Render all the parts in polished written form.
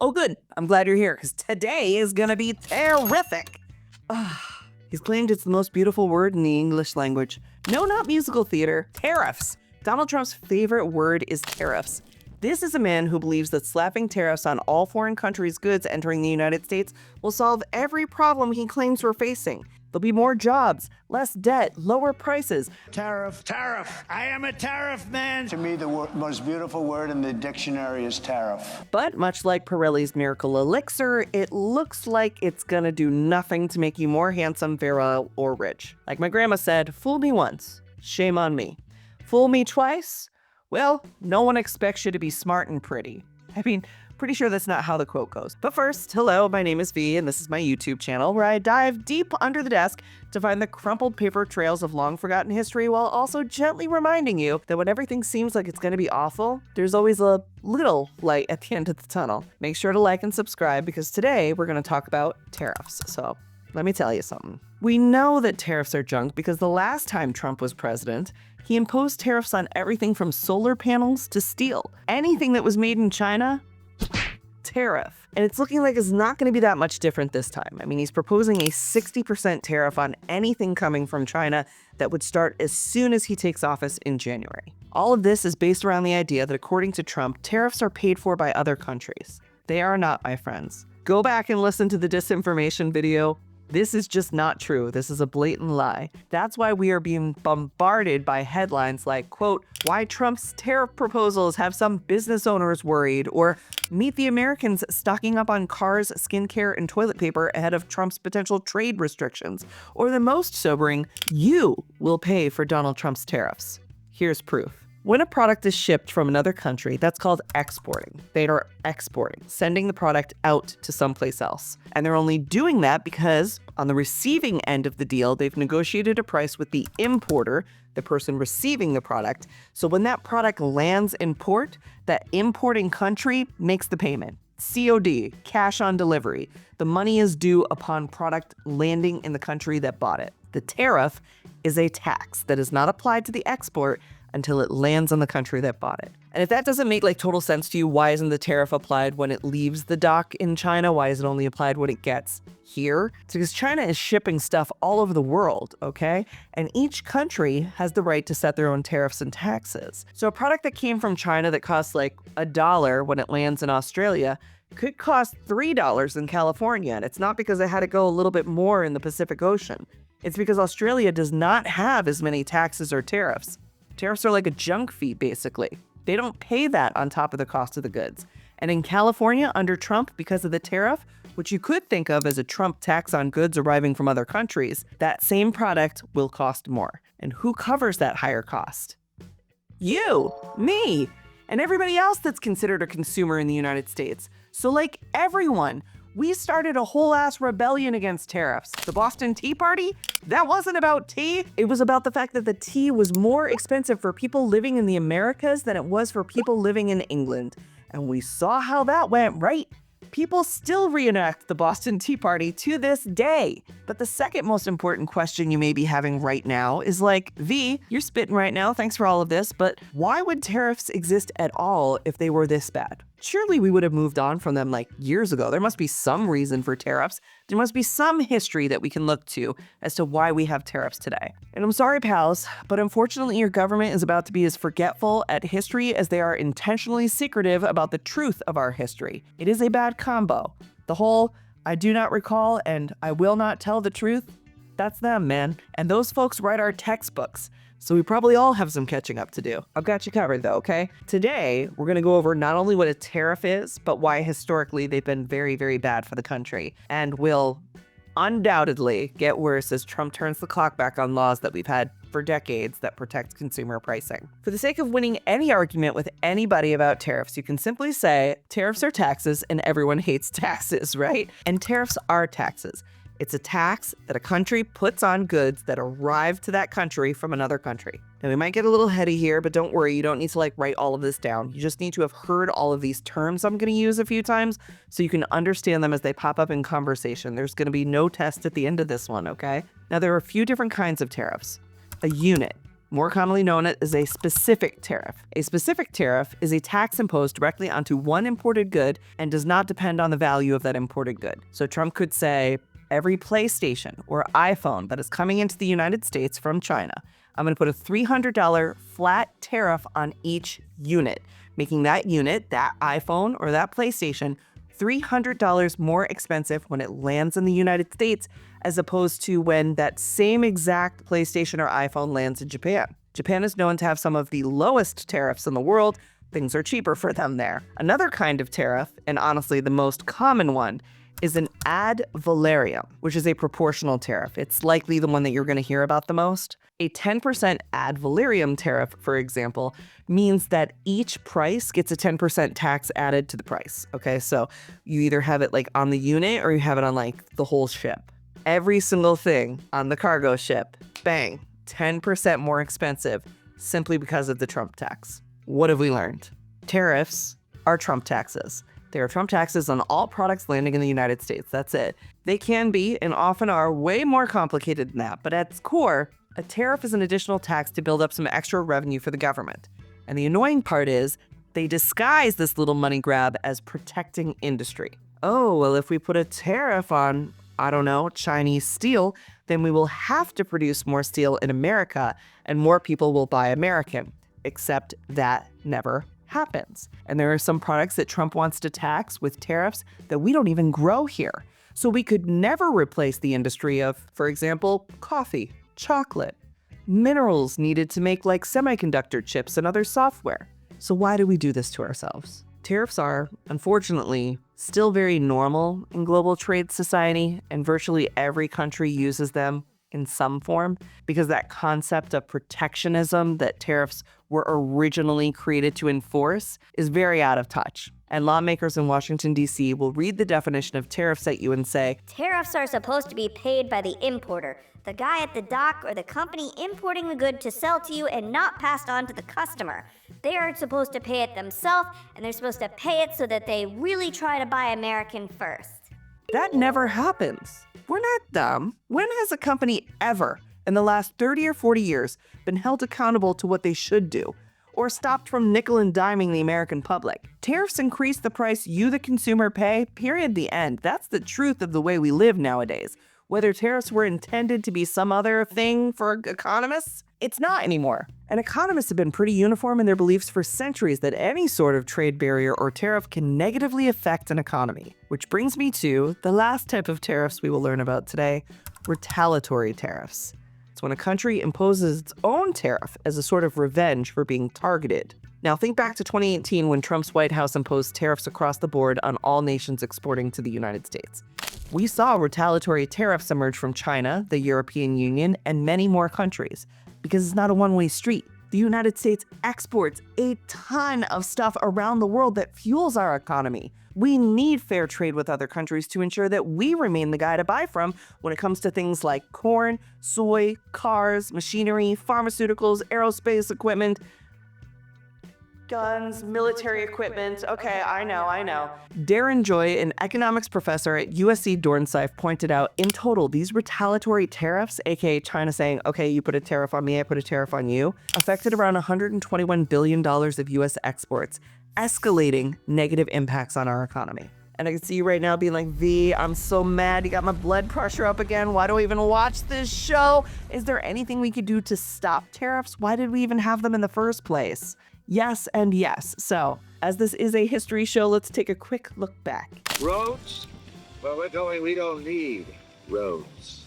Oh, good. I'm glad you're here because today is going to be terrific. He's claimed it's the most beautiful word in the English language. No, not musical theater. Tariffs. Donald Trump's favorite word is tariffs. This is a man who believes that slapping tariffs on all foreign countries' goods entering the United States will solve every problem he claims we're facing. There'll be more jobs, less debt, lower prices. Tariff. Tariff. I am a tariff man. To me, the most beautiful word in the dictionary is tariff. But much like Pirelli's Miracle Elixir, it looks like it's gonna do nothing to make you more handsome, virile, or rich. Like my grandma said, fool me once, shame on me. Fool me twice? Well, no one expects you to be smart and pretty. I mean, pretty sure that's not how the quote goes. But first, hello, my name is V, and this is my YouTube channel where I dive deep under the desk to find the crumpled paper trails of long-forgotten history while also gently reminding you that when everything seems like it's going to be awful, there's always a little light at the end of the tunnel. Make sure to like and subscribe because today we're going to talk about tariffs. So let me tell you something. We know that tariffs are junk because the last time Trump was president, he imposed tariffs on everything from solar panels to steel. Anything that was made in China, tariff. And it's looking like it's not going to be that much different this time. I mean, he's proposing a 60% tariff on anything coming from China that would start as soon as he takes office in January. All of this is based around the idea that according to Trump, tariffs are paid for by other countries. They are not, my friends. Go back and listen to the disinformation video. This is just not true. This is a blatant lie. That's why we are being bombarded by headlines like, quote, why Trump's tariff proposals have some business owners worried, or meet the Americans stocking up on cars, skincare, and toilet paper ahead of Trump's potential trade restrictions, or the most sobering, you will pay for Donald Trump's tariffs. Here's proof. When a product is shipped from another country, that's called exporting. They are exporting, sending the product out to someplace else. And they're only doing that because on the receiving end of the deal, they've negotiated a price with the importer, the person receiving the product. So when that product lands in port, that importing country makes the payment. COD, cash on delivery. The money is due upon product landing in the country that bought it. The tariff is a tax that is not applied to the export until it lands on the country that bought it. And if that doesn't make total sense to you, why isn't the tariff applied when it leaves the dock in China? Why is it only applied when it gets here? It's because China is shipping stuff all over the world, okay? And each country has the right to set their own tariffs and taxes. So a product that came from China that costs $1 when it lands in Australia could cost $3 in California. And it's not because it had to go a little bit more in the Pacific Ocean. It's because Australia does not have as many taxes or tariffs. Tariffs are like a junk fee, basically. They don't pay that on top of the cost of the goods. And in California, under Trump, because of the tariff, which you could think of as a Trump tax on goods arriving from other countries, that same product will cost more. And who covers that higher cost? You, me, and everybody else that's considered a consumer in the United States. So everyone, we started a whole ass rebellion against tariffs. The Boston Tea Party? That wasn't about tea. It was about the fact that the tea was more expensive for people living in the Americas than it was for people living in England. And we saw how that went, right? People still reenact the Boston Tea Party to this day. But the second most important question you may be having right now is V, you're spitting right now, thanks for all of this, but why would tariffs exist at all if they were this bad? Surely we would have moved on from them years ago. There must be some reason for tariffs. There must be some history that we can look to as to why we have tariffs today. And I'm sorry, pals, but unfortunately your government is about to be as forgetful at history as they are intentionally secretive about the truth of our history. It is a bad combo. The whole, I do not recall and I will not tell the truth, that's them, man. And those folks write our textbooks. So we probably all have some catching up to do. I've got you covered though, okay? Today, we're gonna go over not only what a tariff is, but why historically they've been very, very bad for the country and will undoubtedly get worse as Trump turns the clock back on laws that we've had for decades that protect consumer pricing. For the sake of winning any argument with anybody about tariffs, you can simply say, tariffs are taxes and everyone hates taxes, right? And tariffs are taxes. It's a tax that a country puts on goods that arrive to that country from another country. Now, we might get a little heady here, but don't worry, you don't need to write all of this down. You just need to have heard all of these terms I'm going to use a few times so you can understand them as they pop up in conversation. There's going to be no test at the end of this one, okay? Now, there are a few different kinds of tariffs. A unit. more commonly known as a specific tariff. A specific tariff is a tax imposed directly onto one imported good and does not depend on the value of that imported good. So Trump could say, every PlayStation or iPhone that is coming into the United States from China, I'm going to put a $300 flat tariff on each unit, making that unit, that iPhone or that PlayStation, $300 more expensive when it lands in the United States as opposed to when that same exact PlayStation or iPhone lands in Japan. Japan is known to have some of the lowest tariffs in the world. Things are cheaper for them there. Another kind of tariff, and honestly the most common one, is an ad valorem, which is a proportional tariff. It's likely the one that you're going to hear about the most. A 10% ad valorem tariff, for example, means that each price gets a 10% tax added to the price. Okay, so you either have it like on the unit or you have it on like the whole ship. Every single thing on the cargo ship, bang, 10% more expensive simply because of the Trump tax. What have we learned? Tariffs are Trump taxes. They are Trump taxes on all products landing in the United States. That's it. They can be, and often are, way more complicated than that. But at its core, a tariff is an additional tax to build up some extra revenue for the government. And the annoying part is, they disguise this little money grab as protecting industry. Oh, well, if we put a tariff on, I don't know, Chinese steel, then we will have to produce more steel in America, and more people will buy American. Except that never happens. And there are some products that Trump wants to tax with tariffs that we don't even grow here. So we could never replace the industry of, for example, coffee, chocolate, minerals needed to make like semiconductor chips and other software. So why do we do this to ourselves? Tariffs are, unfortunately, still very normal in global trade society, and virtually every country uses them in some form, because that concept of protectionism that tariffs were originally created to enforce is very out of touch. And lawmakers in Washington, D.C. will read the definition of tariffs at you and say, tariffs are supposed to be paid by the importer, the guy at the dock or the company importing the good to sell to you and not passed on to the customer. They are supposed to pay it themselves, and they're supposed to pay it so that they really try to buy American first. That never happens. We're not dumb. When has a company ever, in the last 30 or 40 years, been held accountable to what they should do, or stopped from nickel and diming the American public? Tariffs increase the price you, the consumer, pay, period, the end. That's the truth of the way we live nowadays. Whether tariffs were intended to be some other thing for economists, it's not anymore. And economists have been pretty uniform in their beliefs for centuries that any sort of trade barrier or tariff can negatively affect an economy. Which brings me to the last type of tariffs we will learn about today, retaliatory tariffs. It's when a country imposes its own tariff as a sort of revenge for being targeted. Now think back to 2018 when Trump's White House imposed tariffs across the board on all nations exporting to the United States. We saw retaliatory tariffs emerge from China, the European Union, and many more countries, because it's not a one-way street. The United States exports a ton of stuff around the world that fuels our economy. We need fair trade with other countries to ensure that we remain the guy to buy from when it comes to things like corn, soy, cars, machinery, pharmaceuticals, aerospace equipment, guns, military equipment. Okay, I know. Darren Joy, an economics professor at USC Dornsife, pointed out, in total, these retaliatory tariffs, aka China saying, okay, you put a tariff on me, I put a tariff on you, affected around $121 billion of US exports, escalating negative impacts on our economy. And I can see you right now being like, V, I'm so mad. You got my blood pressure up again. Why do I even watch this show? Is there anything we could do to stop tariffs? Why did we even have them in the first place? Yes and yes. So, as this is a history show, let's take a quick look back. Roads? Well, we don't need roads.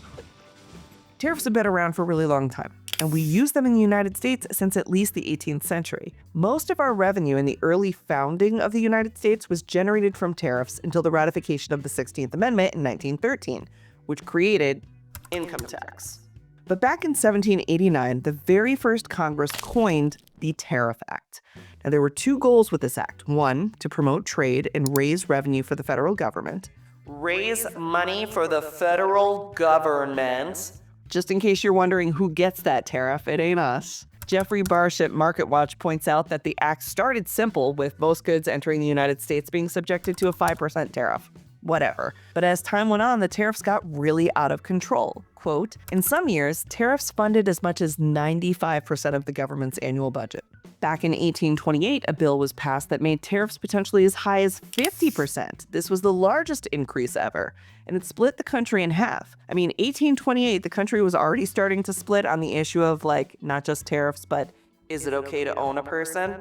Tariffs have been around for a really long time, and we use them in the United States since at least the 18th century. Most of our revenue in the early founding of the United States was generated from tariffs until the ratification of the 16th Amendment in 1913, which created income tax. But back in 1789, the very first Congress coined the Tariff Act. Now, there were two goals with this act. One, to promote trade and raise revenue for the federal government. Raise money for the federal government. Just in case you're wondering who gets that tariff, it ain't us. Jeffrey Barsh at MarketWatch points out that the act started simple, with most goods entering the United States being subjected to a 5% tariff. whatever. But as time went on, the tariffs got really out of control. Quote, in some years, tariffs funded as much as 95% of the government's annual budget. Back in 1828, a bill was passed that made tariffs potentially as high as 50%. This was the largest increase ever, and it split the country in half. I mean, 1828, the country was already starting to split on the issue of, like, not just tariffs, but is it okay to own a person?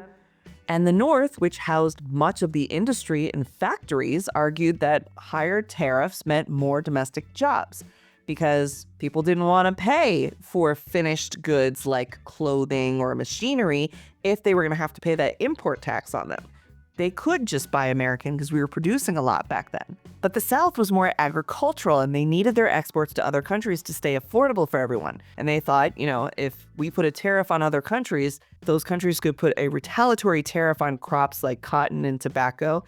And the North, which housed much of the industry and factories, argued that higher tariffs meant more domestic jobs because people didn't want to pay for finished goods like clothing or machinery if they were going to have to pay that import tax on them. They could just buy American because we were producing a lot back then. But the South was more agricultural and they needed their exports to other countries to stay affordable for everyone. And they thought, if we put a tariff on other countries, those countries could put a retaliatory tariff on crops like cotton and tobacco,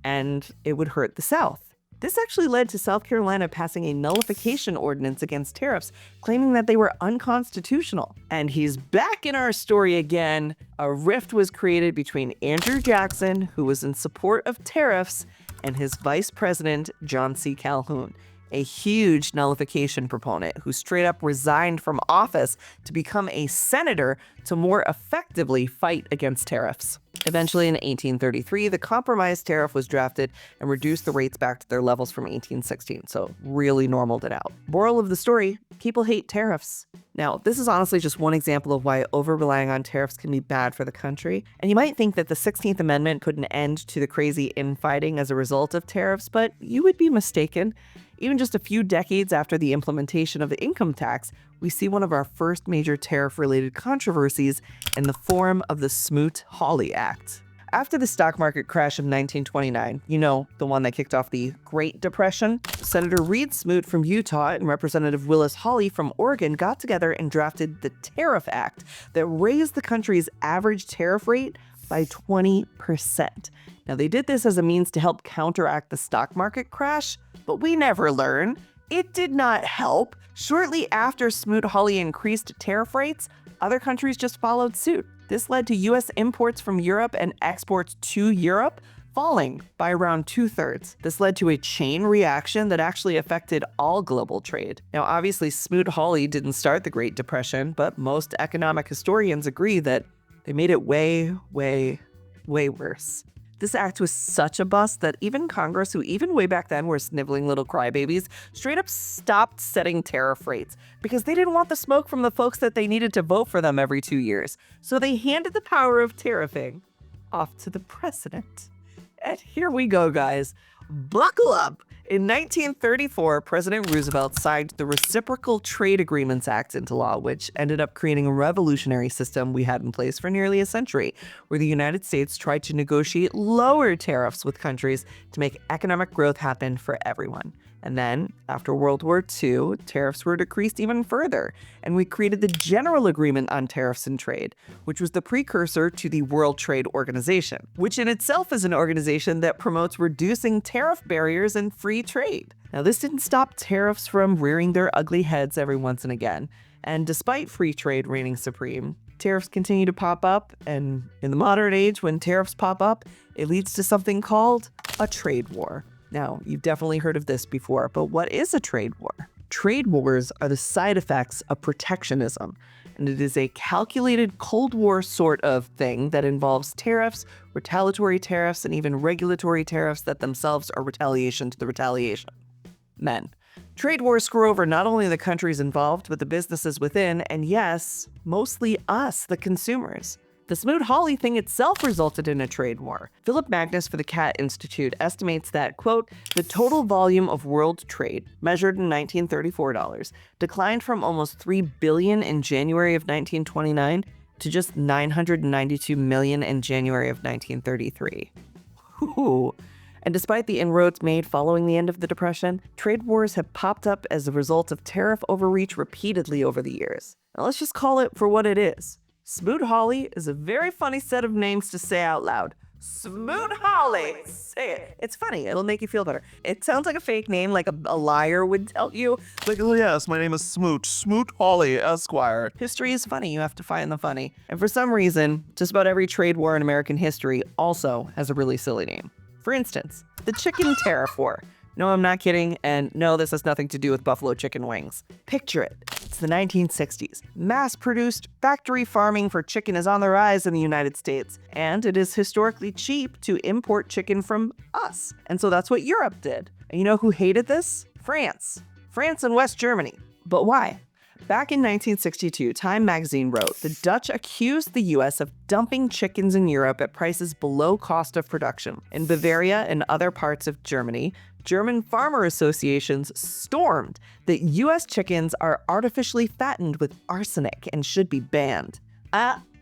and it would hurt the South. This actually led to South Carolina passing a nullification ordinance against tariffs, claiming that they were unconstitutional. And he's back in our story again. A rift was created between Andrew Jackson, who was in support of tariffs, and his vice president, John C. Calhoun, a huge nullification proponent who straight up resigned from office to become a senator to more effectively fight against tariffs. Eventually, in 1833, the compromise tariff was drafted and reduced the rates back to their levels from 1816, so really normaled it out. Moral of the story, people hate tariffs. Now, this is honestly just one example of why over-relying on tariffs can be bad for the country. And you might think that the 16th Amendment put an end to the crazy infighting as a result of tariffs, but you would be mistaken. Even just a few decades after the implementation of the income tax, we see one of our first major tariff-related controversies in the form of the Smoot-Hawley Act. After the stock market crash of 1929, the one that kicked off the Great Depression, Senator Reed Smoot from Utah and Representative Willis Hawley from Oregon got together and drafted the Tariff Act that raised the country's average tariff rate by 20%. Now, they did this as a means to help counteract the stock market crash, but we never learn. It did not help. Shortly after Smoot-Hawley increased tariff rates, other countries just followed suit. This led to U.S. imports from Europe and exports to Europe falling by around 2/3. This led to a chain reaction that actually affected all global trade. Now, obviously, Smoot-Hawley didn't start the Great Depression, but most economic historians agree that they made it way, way, way worse. This act was such a bust that even Congress, who even way back then were sniveling little crybabies, straight up stopped setting tariff rates because they didn't want the smoke from the folks that they needed to vote for them every 2 years. So they handed the power of tariffing off to the president. And here we go, guys. Buckle up. In 1934, President Roosevelt signed the Reciprocal Trade Agreements Act into law, which ended up creating a revolutionary system we had in place for nearly a century, where the United States tried to negotiate lower tariffs with countries to make economic growth happen for everyone. And then, after World War II, tariffs were decreased even further, and we created the General Agreement on Tariffs and Trade, which was the precursor to the World Trade Organization, which in itself is an organization that promotes reducing tariff barriers and free trade. Now, this didn't stop tariffs from rearing their ugly heads every once and again, and despite free trade reigning supreme, tariffs continue to pop up, and in the modern age, when tariffs pop up, it leads to something called a trade war. Now, you've definitely heard of this before, but what is a trade war? Trade wars are the side effects of protectionism, and it is a calculated Cold War sort of thing that involves tariffs, retaliatory tariffs, and even regulatory tariffs that themselves are retaliation to the retaliation. Men. Trade wars screw over not only the countries involved, but the businesses within, and yes, mostly us, the consumers. The Smoot-Hawley thing itself resulted in a trade war. Philip Magnus for the Catt Institute estimates that, quote, the total volume of world trade, measured in 1934 dollars, declined from almost $3 billion in January of 1929 to just $992 million in January of 1933. Ooh. And despite the inroads made following the end of the Depression, trade wars have popped up as a result of tariff overreach repeatedly over the years. Now let's just call it for what it is. Smoot-Hawley is a very funny set of names to say out loud. Smoot-Hawley! Say it. It's funny. It'll make you feel better. It sounds like a fake name, like a liar would tell you. Like, oh yes, my name is Smoot-Hawley, Esquire. History is funny. You have to find the funny. And for some reason, just about every trade war in American history also has a really silly name. For instance, the Chicken Tariff War. No, I'm not kidding, and no, this has nothing to do with buffalo chicken wings. Picture it. It's the 1960s. Mass-produced factory farming for chicken is on the rise in the United States, and it is historically cheap to import chicken from us. And so that's what Europe did. And you know who hated this? France. France and West Germany. But why? Back in 1962, Time magazine wrote, the Dutch accused the US of dumping chickens in Europe at prices below cost of production. In Bavaria and other parts of Germany, German farmer associations stormed that US chickens are artificially fattened with arsenic and should be banned.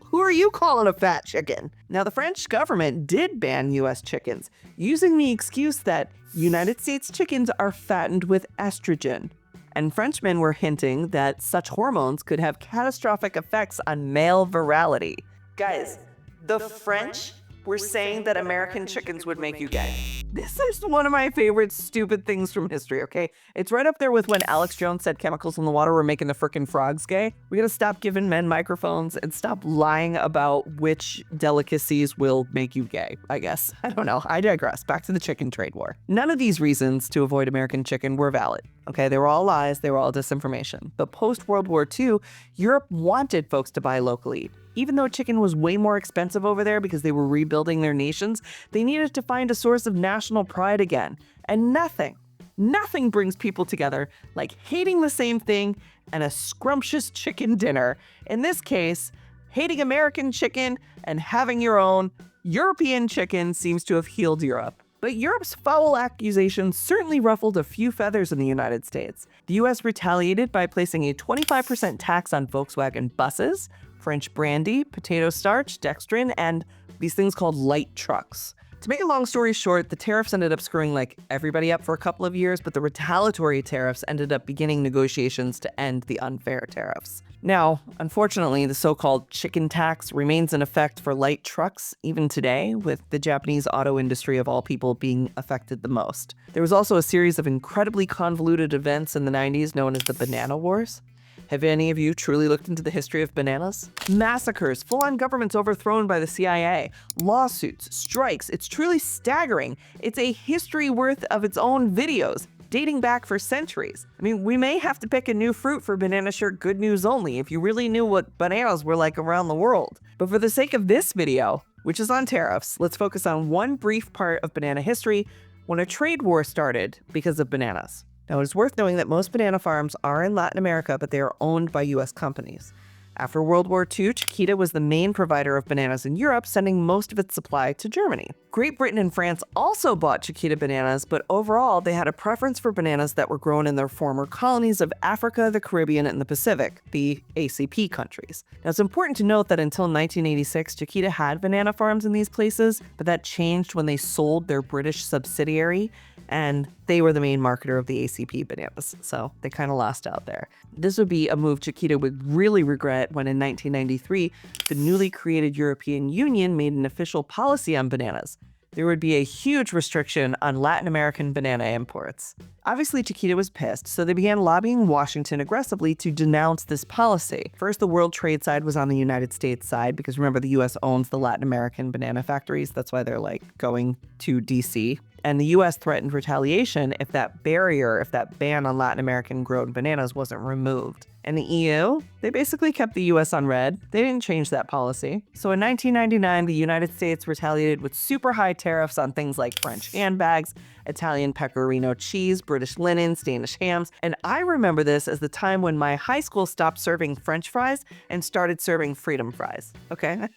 Who are you calling a fat chicken? Now, the French government did ban US chickens, using the excuse that United States chickens are fattened with estrogen. And Frenchmen were hinting that such hormones could have catastrophic effects on male virality. Guys, the French were saying that American chickens would make you gay. This is one of my favorite stupid things from history, okay? It's right up there with when Alex Jones said chemicals in the water were making the frickin' frogs gay. We gotta stop giving men microphones and stop lying about which delicacies will make you gay, I guess. I don't know. I digress. Back to the chicken trade war. None of these reasons to avoid American chicken were valid. Okay, they were all lies, they were all disinformation. But post-World War II, Europe wanted folks to buy locally. Even though chicken was way more expensive over there because they were rebuilding their nations, they needed to find a source of national pride again. And nothing brings people together like hating the same thing and a scrumptious chicken dinner. In this case, hating American chicken and having your own European chicken seems to have healed Europe. But Europe's foul accusations certainly ruffled a few feathers in the United States. The US retaliated by placing a 25% tax on Volkswagen buses, French brandy, potato starch, dextrin, and these things called light trucks. To make a long story short, the tariffs ended up screwing like everybody up for a couple of years, but the retaliatory tariffs ended up beginning negotiations to end the unfair tariffs. Now, unfortunately, the so-called chicken tax remains in effect for light trucks even today, with the Japanese auto industry of all people being affected the most. There was also a series of incredibly convoluted events in the 90s known as the Banana Wars. Have any of you truly looked into the history of bananas? Massacres, full-on governments overthrown by the CIA, lawsuits, strikes. It's truly staggering. It's a history worth of its own videos, dating back for centuries. I mean, we may have to pick a new fruit for Banana Shirt Good News Only if you really knew what bananas were like around the world. But for the sake of this video, which is on tariffs, let's focus on one brief part of banana history when a trade war started because of bananas. Now, it's worth knowing that most banana farms are in Latin America, but they are owned by US companies. After World War II, Chiquita was the main provider of bananas in Europe, sending most of its supply to Germany. Great Britain and France also bought Chiquita bananas, but overall, they had a preference for bananas that were grown in their former colonies of Africa, the Caribbean, and the Pacific, the ACP countries. Now, it's important to note that until 1986, Chiquita had banana farms in these places, but that changed when they sold their British subsidiary, and they were the main marketer of the ACP bananas, so they kind of lost out there. This would be a move Chiquita would really regret when in 1993, the newly created European Union made an official policy on bananas. There would be a huge restriction on Latin American banana imports. Obviously, Chiquita was pissed, so they began lobbying Washington aggressively to denounce this policy. First, the World Trade side was on the United States side, because remember, the US owns the Latin American banana factories. That's why they're like going to DC. And the US threatened retaliation if that ban on Latin American grown bananas wasn't removed. And the EU, they basically kept the US on red. They didn't change that policy. So in 1999, the United States retaliated with super high tariffs on things like French handbags, Italian pecorino cheese, British linens, Danish hams. And I remember this as the time when my high school stopped serving French fries and started serving freedom fries. Okay?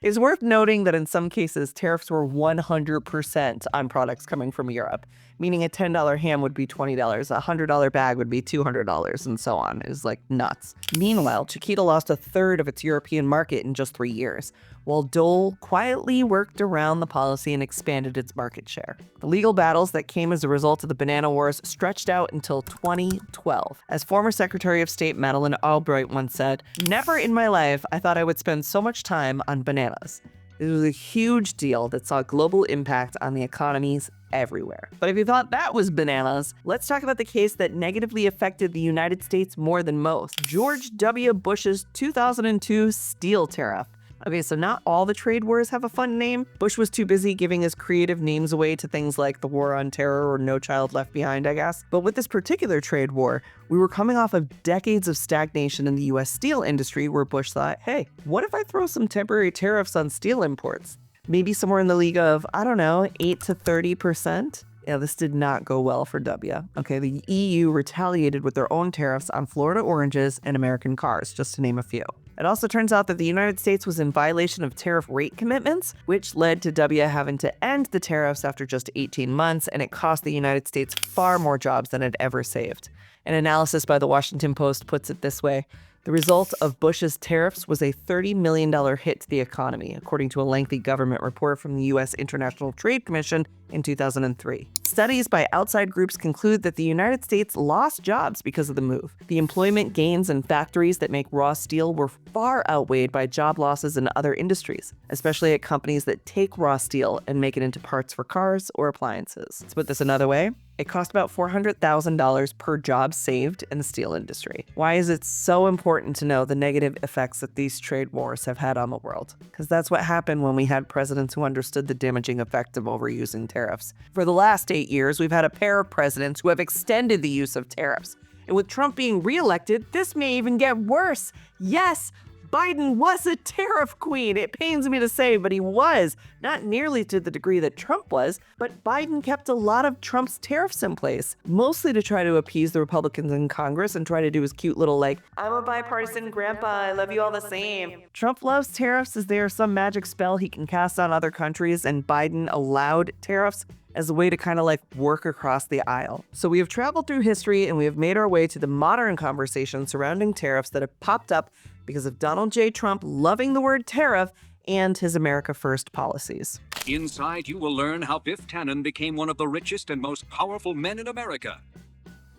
It's worth noting that in some cases, tariffs were 100% on products coming from Europe, meaning a $10 ham would be $20, a $100 bag would be $200, and so on. It's like nuts. Meanwhile, Chiquita lost a third of its European market in just 3 years, while Dole quietly worked around the policy and expanded its market share. The legal battles that came as a result of the Banana Wars stretched out until 2012. As former Secretary of State Madeleine Albright once said, "Never in my life I thought I would spend so much time on bananas. It was a huge deal that saw global impact on the economies everywhere." But if you thought that was bananas, let's talk about the case that negatively affected the United States more than most. George W. Bush's 2002 steel tariff. Okay, so not all the trade wars have a fun name. Bush was too busy giving his creative names away to things like the War on Terror or No Child Left Behind, I guess. But with this particular trade war, we were coming off of decades of stagnation in the US steel industry where Bush thought, hey, what if I throw some temporary tariffs on steel imports? Maybe somewhere in the league of, 8 to 30%? Yeah, this did not go well for W. Okay, the EU retaliated with their own tariffs on Florida oranges and American cars, just to name a few. It also turns out that the United States was in violation of tariff rate commitments, which led to W having to end the tariffs after just 18 months, and it cost the United States far more jobs than it ever saved. An analysis by the Washington Post puts it this way: the result of Bush's tariffs was a $30 million hit to the economy, according to a lengthy government report from the U.S. International Trade Commission in 2003. Studies by outside groups conclude that the United States lost jobs because of the move. The employment gains in factories that make raw steel were far outweighed by job losses in other industries, especially at companies that take raw steel and make it into parts for cars or appliances. To put this another way, it cost about $400,000 per job saved in the steel industry. Why is it so important to know the negative effects that these trade wars have had on the world? Because that's what happened when we had presidents who understood the damaging effect of overusing tariffs. For the last 8 years, we've had a pair of presidents who have extended the use of tariffs. And with Trump being reelected, this may even get worse. Yes, Biden was a tariff queen. It pains me to say, but he was. Not nearly to the degree that Trump was, but Biden kept a lot of Trump's tariffs in place, mostly to try to appease the Republicans in Congress and try to do his cute little, I'm a bipartisan grandpa, I love you all the same. Trump loves tariffs as they are some magic spell he can cast on other countries, and Biden allowed tariffs as a way to kind of work across the aisle. So we have traveled through history and we have made our way to the modern conversation surrounding tariffs that have popped up because of Donald J. Trump loving the word tariff and his America First policies. Inside, you will learn how Biff Tannen became one of the richest and most powerful men in America.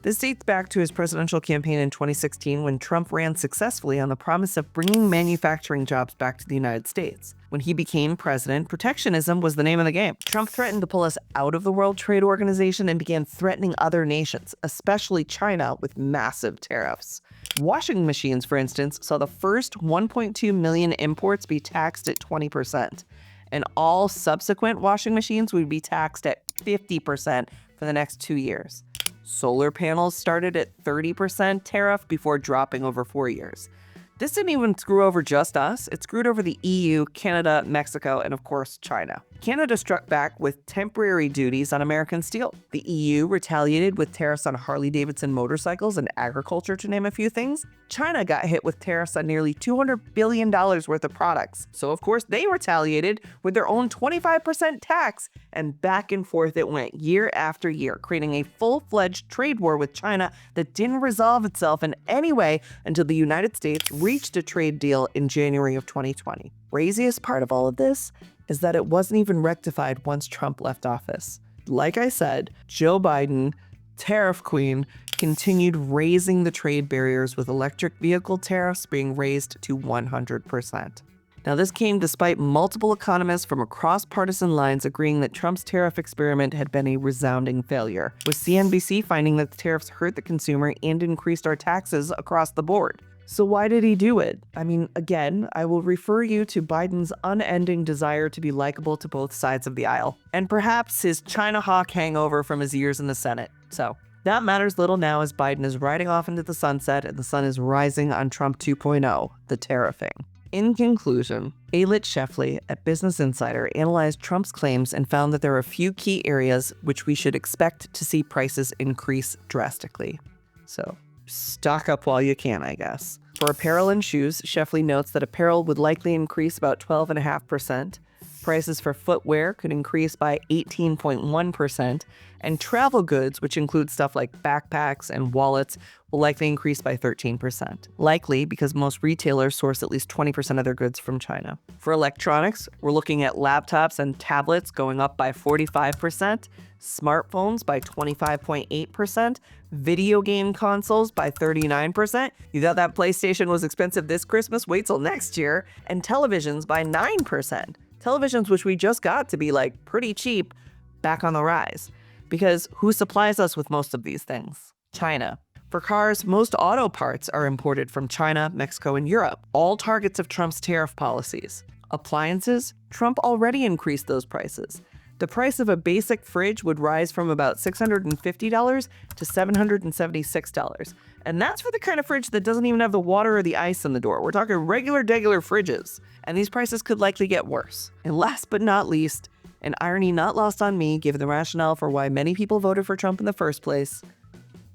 This dates back to his presidential campaign in 2016 when Trump ran successfully on the promise of bringing manufacturing jobs back to the United States. When he became president, protectionism was the name of the game. Trump threatened to pull us out of the World Trade Organization and began threatening other nations, especially China, with massive tariffs. Washing machines, for instance, saw the first 1.2 million imports be taxed at 20%, and all subsequent washing machines would be taxed at 50% for the next 2 years. Solar panels started at 30% tariff before dropping over 4 years. This didn't even screw over just us. It screwed over the EU, Canada, Mexico, and of course, China. Canada struck back with temporary duties on American steel. The EU retaliated with tariffs on Harley-Davidson motorcycles and agriculture, to name a few things. China got hit with tariffs on nearly $200 billion worth of products. So of course, they retaliated with their own 25% tax, and back and forth it went year after year, creating a full-fledged trade war with China that didn't resolve itself in any way until the United States reached a trade deal in January of 2020. Craziest part of all of this is that it wasn't even rectified once Trump left office. Like I said, Joe Biden, tariff queen, continued raising the trade barriers with electric vehicle tariffs being raised to 100%. Now, this came despite multiple economists from across partisan lines agreeing that Trump's tariff experiment had been a resounding failure, with CNBC finding that the tariffs hurt the consumer and increased our taxes across the board. So why did he do it? I mean, again, I will refer you to Biden's unending desire to be likable to both sides of the aisle, and perhaps his China hawk hangover from his years in the Senate. So that matters little now as Biden is riding off into the sunset and the sun is rising on Trump 2.0, the tariffing. In conclusion, Alit Shefley at Business Insider analyzed Trump's claims and found that there are a few key areas which we should expect to see prices increase drastically. So stock up while you can, I guess. For apparel and shoes, Shefley notes that apparel would likely increase about 12.5%. Prices for footwear could increase by 18.1%, and travel goods, which include stuff like backpacks and wallets, will likely increase by 13%. Likely because most retailers source at least 20% of their goods from China. For electronics, we're looking at laptops and tablets going up by 45%, smartphones by 25.8%, video game consoles by 39%. You thought that PlayStation was expensive this Christmas? Wait till next year. And televisions by 9%. Televisions, which we just got to be pretty cheap, back on the rise. Because who supplies us with most of these things? China. For cars, most auto parts are imported from China, Mexico, and Europe, all targets of Trump's tariff policies. Appliances, Trump already increased those prices. The price of a basic fridge would rise from about $650 to $776. And that's for the kind of fridge that doesn't even have the water or the ice in the door. We're talking regular fridges. And these prices could likely get worse. And last but not least, an irony not lost on me given the rationale for why many people voted for Trump in the first place,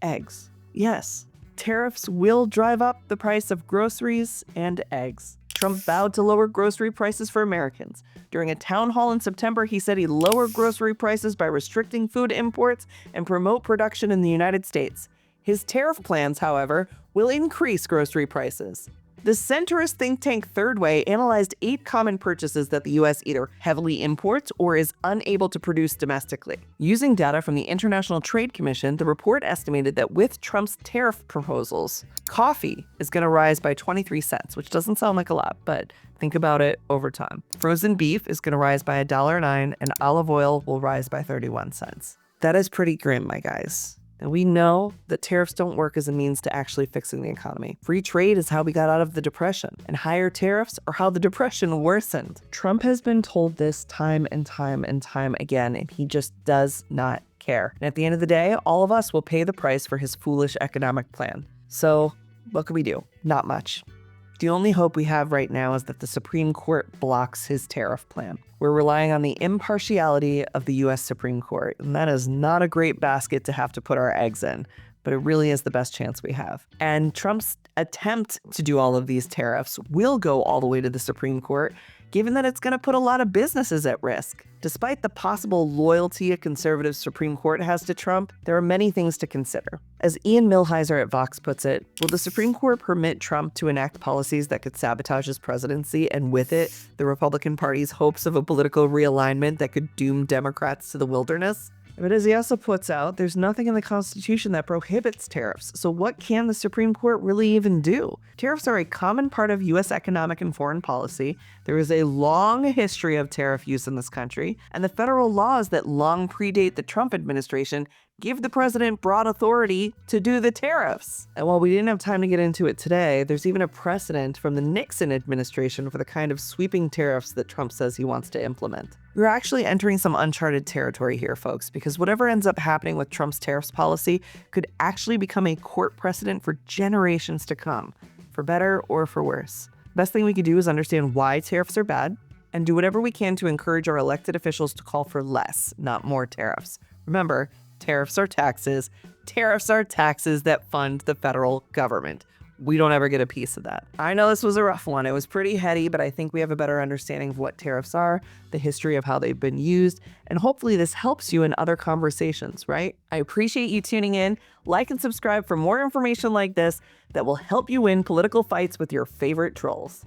eggs. Yes, tariffs will drive up the price of groceries and eggs. Trump vowed to lower grocery prices for Americans. During a town hall in September, he said he'd lower grocery prices by restricting food imports and promote production in the United States. His tariff plans, however, will increase grocery prices. The centrist think tank Third Way analyzed 8 common purchases that the U.S. either heavily imports or is unable to produce domestically. Using data from the International Trade Commission, the report estimated that with Trump's tariff proposals, coffee is going to rise by 23 cents, which doesn't sound like a lot, but think about it over time. Frozen beef is going to rise by $1.09, and olive oil will rise by 31 cents. That is pretty grim, my guys. And we know that tariffs don't work as a means to actually fixing the economy. Free trade is how we got out of the Depression, and higher tariffs are how the Depression worsened. Trump has been told this time and time and time again, and he just does not care. And at the end of the day, all of us will pay the price for his foolish economic plan. So what can we do? Not much. The only hope we have right now is that the Supreme Court blocks his tariff plan. We're relying on the impartiality of the U.S. Supreme Court, and that is not a great basket to have to put our eggs in, but it really is the best chance we have. And Trump's attempt to do all of these tariffs will go all the way to the Supreme Court, given that it's going to put a lot of businesses at risk. Despite the possible loyalty a conservative Supreme Court has to Trump, there are many things to consider. As Ian Millhiser at Vox puts it, will the Supreme Court permit Trump to enact policies that could sabotage his presidency, and with it, the Republican Party's hopes of a political realignment that could doom Democrats to the wilderness? But as he also puts out, there's nothing in the Constitution that prohibits tariffs, so what can the Supreme Court really even do? Tariffs are a common part of U.S. economic and foreign policy. There is a long history of tariff use in this country, and the federal laws that long predate the Trump administration give the president broad authority to do the tariffs. And while we didn't have time to get into it today, there's even a precedent from the Nixon administration for the kind of sweeping tariffs that Trump says he wants to implement. We're actually entering some uncharted territory here, folks, because whatever ends up happening with Trump's tariffs policy could actually become a court precedent for generations to come, for better or for worse. Best thing we could do is understand why tariffs are bad and do whatever we can to encourage our elected officials to call for less, not more tariffs. Remember, tariffs are taxes. Tariffs are taxes that fund the federal government. We don't ever get a piece of that. I know this was a rough one. It was pretty heady, but I think we have a better understanding of what tariffs are, the history of how they've been used, and hopefully this helps you in other conversations, right? I appreciate you tuning in. Like and subscribe for more information like this that will help you win political fights with your favorite trolls.